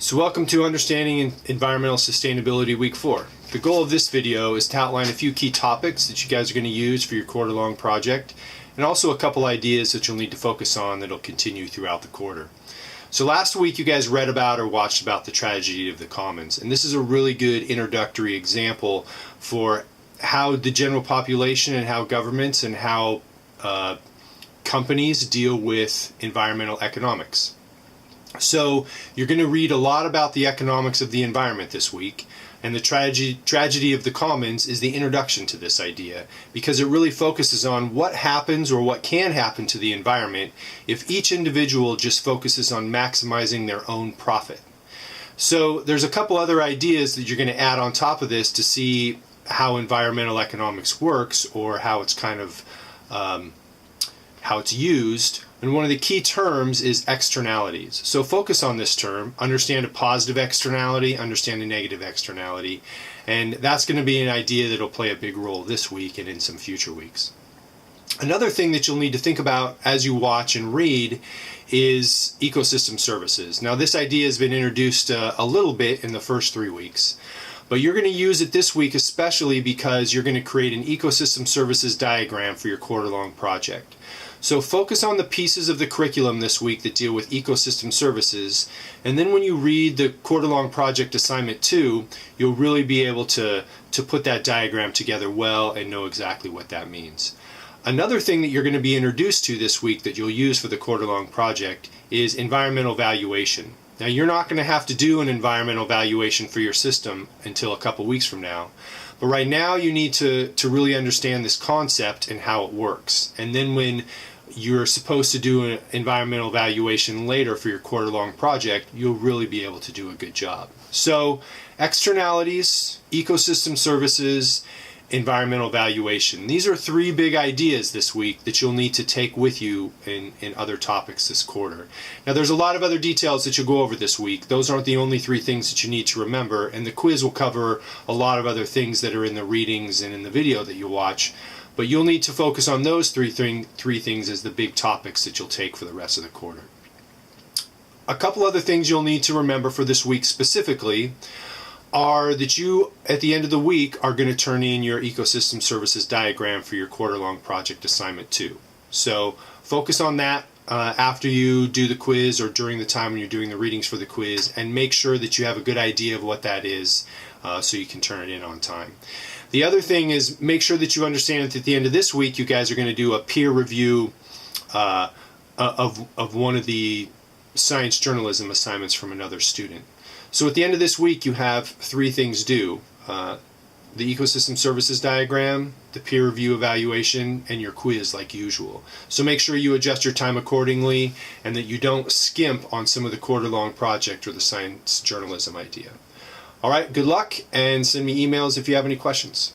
So welcome to Understanding Environmental Sustainability Week 4. The goal of this video is to outline a few key topics that you guys are going to use for your quarter-long project, and also a couple ideas that you'll need to focus on that'll continue throughout the quarter. So last week you guys read about or watched about the tragedy of the commons, and this is a really good introductory example for how the general population and how governments and how companies deal with environmental economics. So you're going to read a lot about the economics of the environment this week, and the tragedy of the commons is the introduction to this idea, because it really focuses on what happens or what can happen to the environment if each individual just focuses on maximizing their own profit. So there's a couple other ideas that you're going to add on top of this to see how environmental economics works, or how it's kind of how it's used. And one of the key terms is externalities. So focus on this term, understand a positive externality, understand a negative externality, and that's going to be an idea that will play a big role this week and in some future weeks. Another thing that you'll need to think about as you watch and read is ecosystem services. Now this idea has been introduced a little bit in the first 3 weeks, but you're going to use it this week especially because you're going to create an ecosystem services diagram for your quarter-long project. So focus on the pieces of the curriculum this week that deal with ecosystem services, and then when you read the quarter-long project assignment 2, you'll really be able to put that diagram together well and know exactly what that means. Another thing that you're going to be introduced to this week that you'll use for the quarter-long project is environmental valuation. Now you're not going to have to do an environmental valuation for your system until a couple weeks from now, but right now you need to really understand this concept and how it works. And then when you're supposed to do an environmental valuation later for your quarter-long project, you'll really be able to do a good job. So externalities, ecosystem services, environmental valuation. These are 3 big ideas this week that you'll need to take with you in other topics this quarter. Now there's a lot of other details that you'll go over this week. Those aren't the only 3 things that you need to remember, and the quiz will cover a lot of other things that are in the readings and in the video that you watch. But you'll need to focus on those three things as the big topics that you'll take for the rest of the quarter. A couple other things you'll need to remember for this week specifically are that you, at the end of the week, are going to turn in your ecosystem services diagram for your quarter-long project assignment 2. So focus on that after you do the quiz or during the time when you're doing the readings for the quiz, and make sure that you have a good idea of what that is so you can turn it in on time. The other thing is, make sure that you understand that at the end of this week you guys are going to do a peer review of one of the science journalism assignments from another student. So at the end of this week you have 3 things due: the ecosystem services diagram, the peer review evaluation, and your quiz like usual. So make sure you adjust your time accordingly and that you don't skimp on some of the quarter-long project or the science journalism idea. Alright, good luck, and send me emails if you have any questions.